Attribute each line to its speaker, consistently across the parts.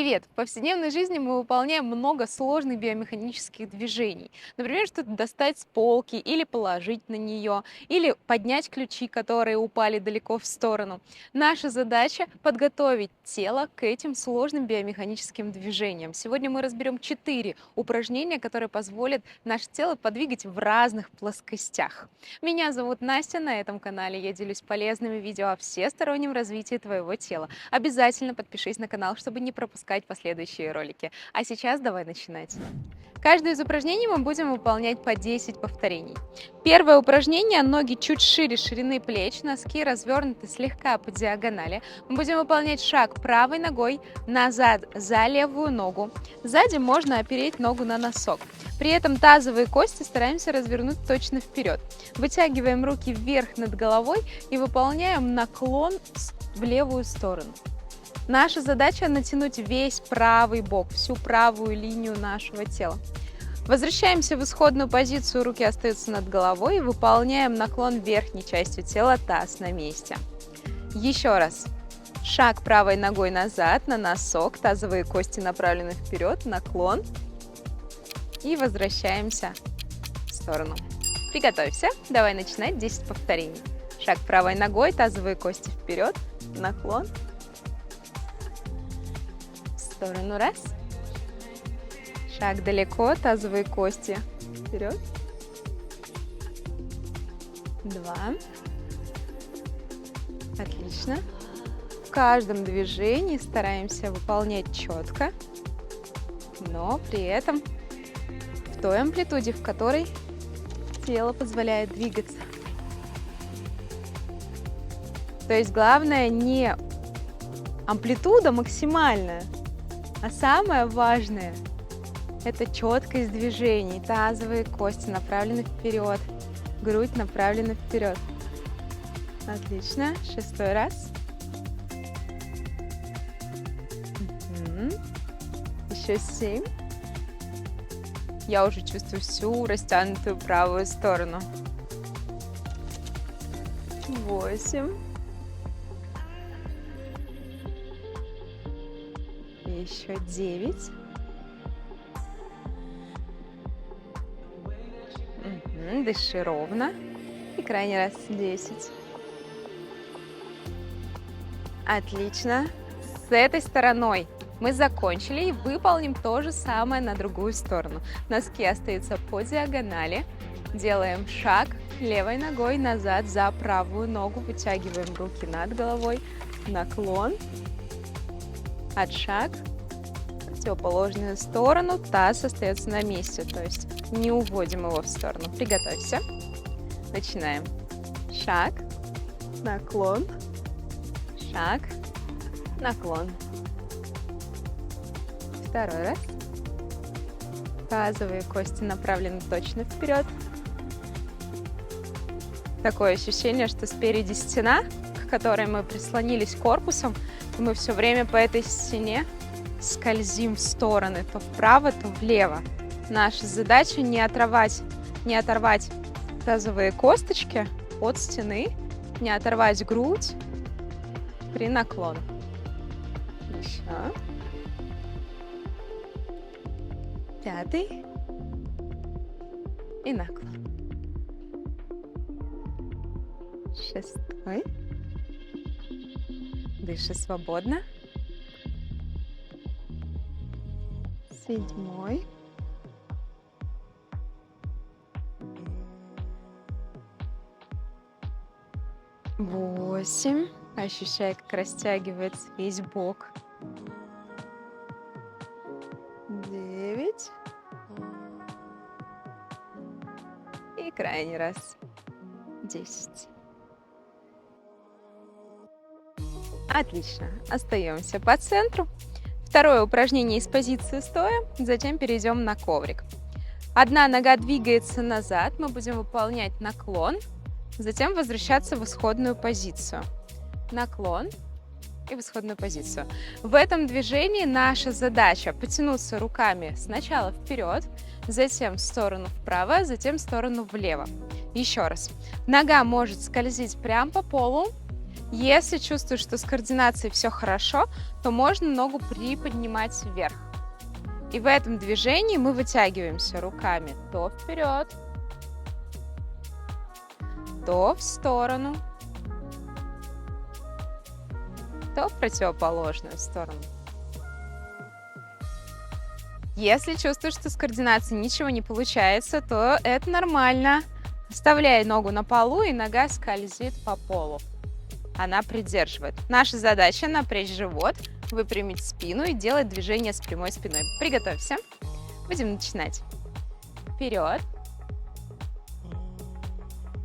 Speaker 1: Привет! В повседневной жизни мы выполняем много сложных биомеханических движений. Например, что-то достать с полки или положить на нее, или поднять ключи, которые упали далеко в сторону. Наша задача — подготовить тело к этим сложным биомеханическим движениям. Сегодня мы разберем 4 упражнения, которые позволят наше тело подвигать в разных плоскостях. Меня зовут Настя, на этом канале я делюсь полезными видео о всестороннем развитии твоего тела. Обязательно подпишись на канал, чтобы не пропускать последующие ролики. А сейчас давай начинать. Каждое из упражнений мы будем выполнять по 10 повторений. Первое упражнение — ноги чуть шире ширины плеч, носки развернуты слегка по диагонали. Мы будем выполнять шаг правой ногой назад за левую ногу. Сзади можно опереть ногу на носок. При этом тазовые кости стараемся развернуть точно вперед. Вытягиваем руки вверх над головой и выполняем наклон в левую сторону. Наша задача — натянуть весь правый бок, всю правую линию нашего тела. Возвращаемся в исходную позицию, руки остаются над головой и выполняем наклон верхней частью тела, таз на месте. Еще раз. Шаг правой ногой назад на носок, тазовые кости направлены вперед, наклон. И возвращаемся в сторону. Приготовься, давай начинать 10 повторений. Шаг правой ногой, тазовые кости вперед, наклон. В сторону раз. Шаг далеко, тазовые кости вперед. 2. Отлично. В каждом движении стараемся выполнять четко, но при этом в той амплитуде, в которой тело позволяет двигаться. То есть главное не амплитуда максимальная, а самое важное — это четкость движений. Тазовые кости направлены вперед, грудь направлена вперед. Отлично. 6-й раз. Еще 7. Я уже чувствую всю растянутую правую сторону. 8. Еще 9. Дыши ровно. И крайний раз 10. Отлично. С этой стороной мы закончили и выполним то же самое на другую сторону. Носки остаются по диагонали. Делаем шаг левой ногой назад за правую ногу. Вытягиваем руки над головой. Наклон. Отшаг. В противоположную сторону. Таз остается на месте, то есть не уводим его в сторону. Приготовься. Начинаем. Шаг. Наклон. Шаг. Наклон. 2-й раз. Тазовые кости направлены точно вперед. Такое ощущение, что спереди стена, к которой мы прислонились корпусом, и мы все время по этой стене скользим в стороны, то вправо, то влево. Наша задача не оторвать тазовые косточки от стены, не оторвать грудь при наклоне. Еще. 5-й. И наклон. 6-й. Дыши свободно. 7-й. 8. Ощущай, как растягивается весь бок. 9. И крайний раз. 10. Отлично. Остаемся по центру. Второе упражнение из позиции стоя. Затем перейдем на коврик. Одна нога двигается назад. Мы будем выполнять наклон. Затем возвращаться в исходную позицию. Наклон и в исходную позицию. В этом движении наша задача потянуться руками сначала вперед, затем в сторону вправо, затем в сторону влево. Еще раз. Нога может скользить прямо по полу Если чувствуешь, что с координацией все хорошо, то можно ногу приподнимать вверх. И в этом движении мы вытягиваемся руками то вперед, то в сторону, то в противоположную сторону. Если чувствуешь, что с координацией ничего не получается, то это нормально. Оставляй ногу на полу, и нога скользит по полу. Она придерживает. Наша задача — напрячь живот, выпрямить спину и делать движение с прямой спиной. Приготовься. Будем начинать. Вперед.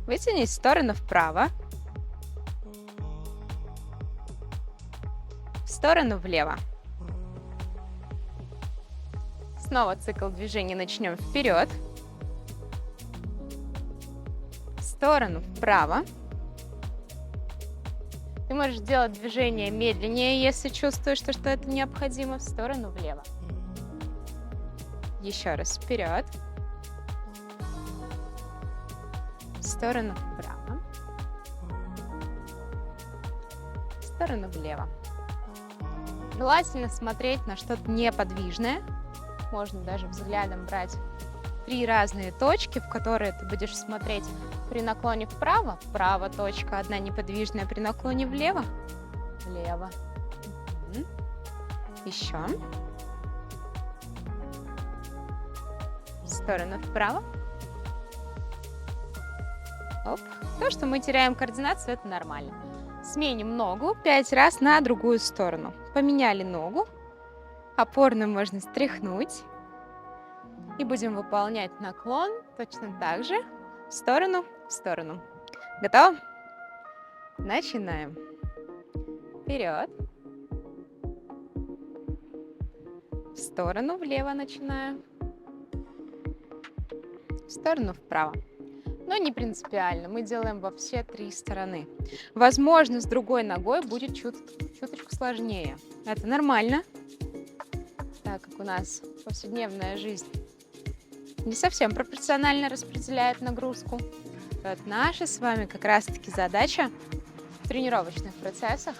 Speaker 1: Вытянись в сторону вправо. В сторону влево. Снова цикл движений начнем вперед. В сторону вправо. Ты можешь делать движение медленнее, если чувствуешь, что это необходимо, в сторону влево. Еще раз вперед. В сторону вправо. В сторону влево. Желательно смотреть на что-то неподвижное. Можно даже взглядом брать 3 разные точки, в которые ты будешь смотреть. При наклоне вправо — вправо точка, одна неподвижная. При наклоне влево — влево. Еще. В сторону вправо. Оп. То, что мы теряем координацию, это нормально. Сменим ногу 5 раз на другую сторону. Поменяли ногу. Опорную можно стряхнуть. И будем выполнять наклон точно так же. В сторону, в сторону. Готово? Начинаем. Вперед. В сторону влево начинаю. В сторону вправо. Но не принципиально. Мы делаем во все 3 стороны. Возможно, с другой ногой будет чуточку сложнее. Это нормально, так как у нас повседневная жизнь не совсем пропорционально распределяет нагрузку. Вот наша с вами как раз-таки задача в тренировочных процессах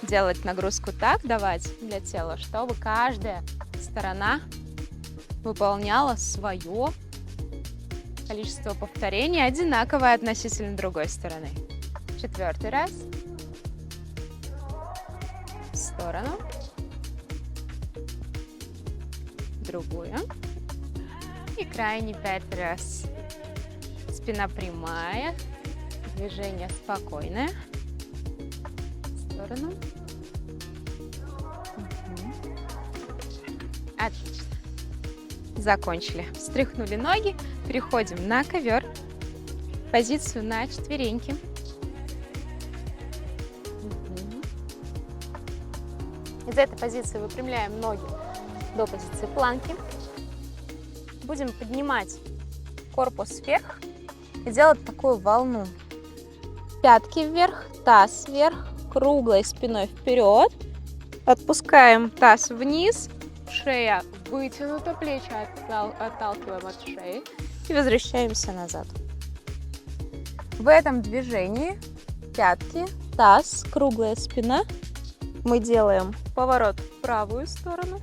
Speaker 1: делать нагрузку так, давать для тела, чтобы каждая сторона выполняла свое количество повторений одинаковое относительно другой стороны. 4-й раз. В сторону. Другую. И крайний 5 раз. Спина прямая. Движение спокойное. В сторону. Отлично. Закончили. Встряхнули ноги. Переходим на ковер. Позицию на четвереньки. Из этой позиции выпрямляем ноги до позиции планки. Будем поднимать корпус вверх и делать такую волну. Пятки вверх, таз вверх, круглой спиной вперед. Отпускаем таз вниз, шея вытянута, плечи отталкиваем от шеи и возвращаемся назад. В этом движении пятки, таз, круглая спина. Мы делаем поворот в правую сторону.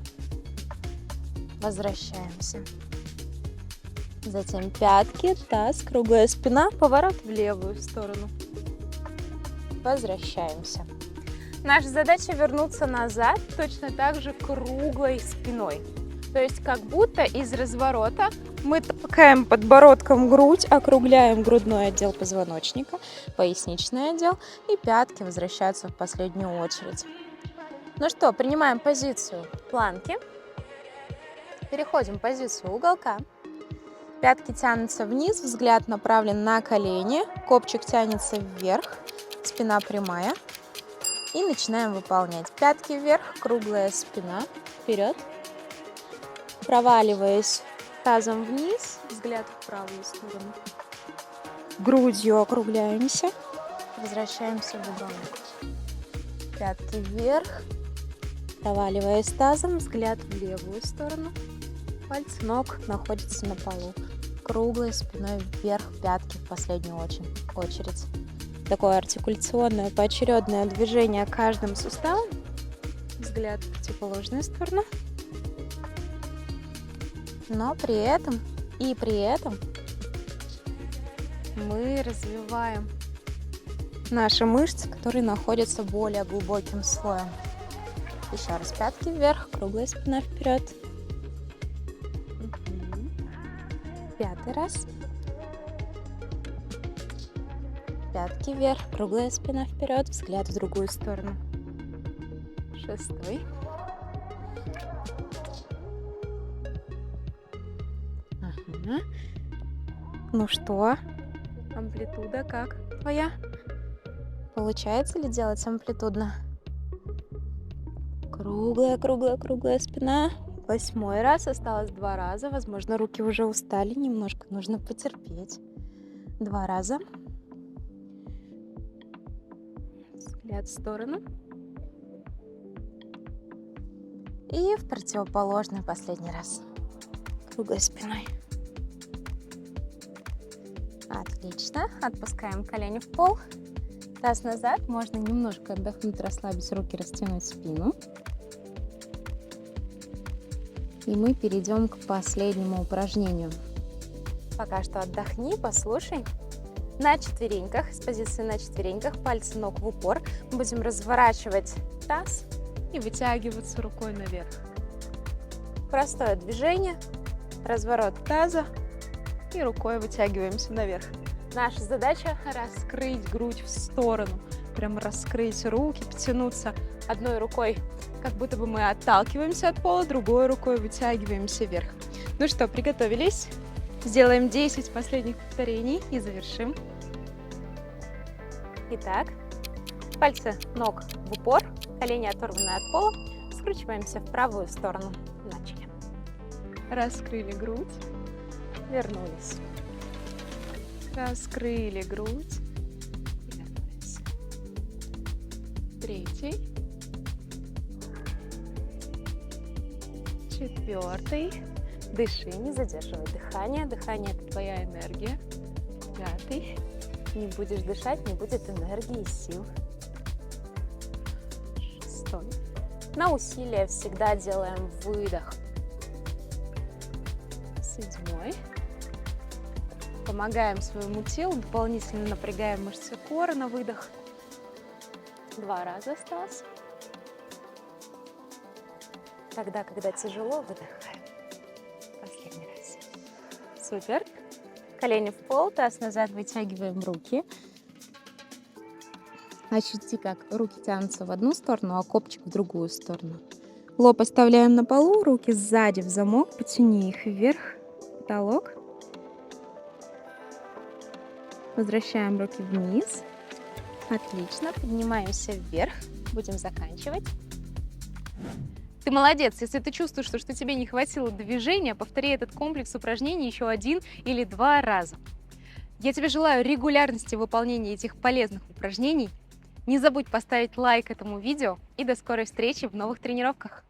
Speaker 1: Возвращаемся. Затем пятки, таз, круглая спина, поворот в левую сторону. Возвращаемся. Наша задача вернуться назад точно так же круглой спиной. То есть как будто из разворота мы толкаем подбородком грудь, округляем грудной отдел позвоночника, поясничный отдел, и пятки возвращаются в последнюю очередь. Ну что, принимаем позицию планки. Переходим в позицию уголка. Пятки тянутся вниз, взгляд направлен на колени, копчик тянется вверх, спина прямая. И начинаем выполнять. Пятки вверх, круглая спина, вперед. Проваливаясь тазом вниз, взгляд в правую сторону. Грудью округляемся, возвращаемся в уголок. Пятки вверх, проваливаясь тазом, взгляд в левую сторону. Пальцы ног находятся на полу. Круглой спиной вверх, пятки в последнюю очередь. такое артикуляционное поочередное движение каждым суставом. Взгляд в противоположную сторону. Но при этом мы развиваем наши мышцы, которые находятся более глубоким слоем. Еще раз пятки вверх, круглая спина вперед. Пятый раз. Пятки вверх, круглая спина вперед, взгляд в другую сторону. Шестой. Ага. Ну что, амплитуда как твоя? Получается ли делать амплитудно? Круглая спина. 8 раз, осталось 2 раза. Возможно, руки уже устали немножко, нужно потерпеть. 2 раза. Взгляд в сторону. И в противоположный последний раз. Круглой спиной. Отлично. Отпускаем колени в пол. Таз назад. Можно немножко отдохнуть, расслабить руки, растянуть спину. И мы перейдем к последнему упражнению. Пока что отдохни, послушай. На четвереньках, с позиции на четвереньках, пальцы ног в упор. Мы будем разворачивать таз и вытягиваться рукой наверх. Простое движение, разворот таза и рукой вытягиваемся наверх. Наша задача раскрыть грудь в сторону, прям раскрыть руки, потянуться одной рукой, как будто бы мы отталкиваемся от пола, другой рукой вытягиваемся вверх. Ну что, приготовились? Сделаем 10 последних повторений и завершим. Итак, пальцы ног в упор, колени оторваны от пола, скручиваемся в правую сторону. Начали. Раскрыли грудь, вернулись. Раскрыли грудь, вернулись. Третий. Четвертый. Дыши, не задерживай дыхание. Дыхание – это твоя энергия. Пятый. Не будешь дышать, не будет энергии и сил. Шестой. На усилие всегда делаем выдох. Седьмой. Помогаем своему телу, дополнительно напрягаем мышцы кора на выдох. 2 раза осталось. Тогда, когда тяжело, выдыхаем. Последний раз. Супер. Колени в пол, таз назад, вытягиваем руки. Ощути, как руки тянутся в одну сторону, а копчик в другую сторону. Лоб оставляем на полу, руки сзади в замок, потяни их вверх, потолок. Возвращаем руки вниз. Отлично, поднимаемся вверх. Будем заканчивать. Ты молодец. Если ты чувствуешь, что тебе не хватило движения, повтори этот комплекс упражнений еще 1 или 2 раза. Я тебе желаю регулярности выполнения этих полезных упражнений. Не забудь поставить лайк этому видео и до скорой встречи в новых тренировках.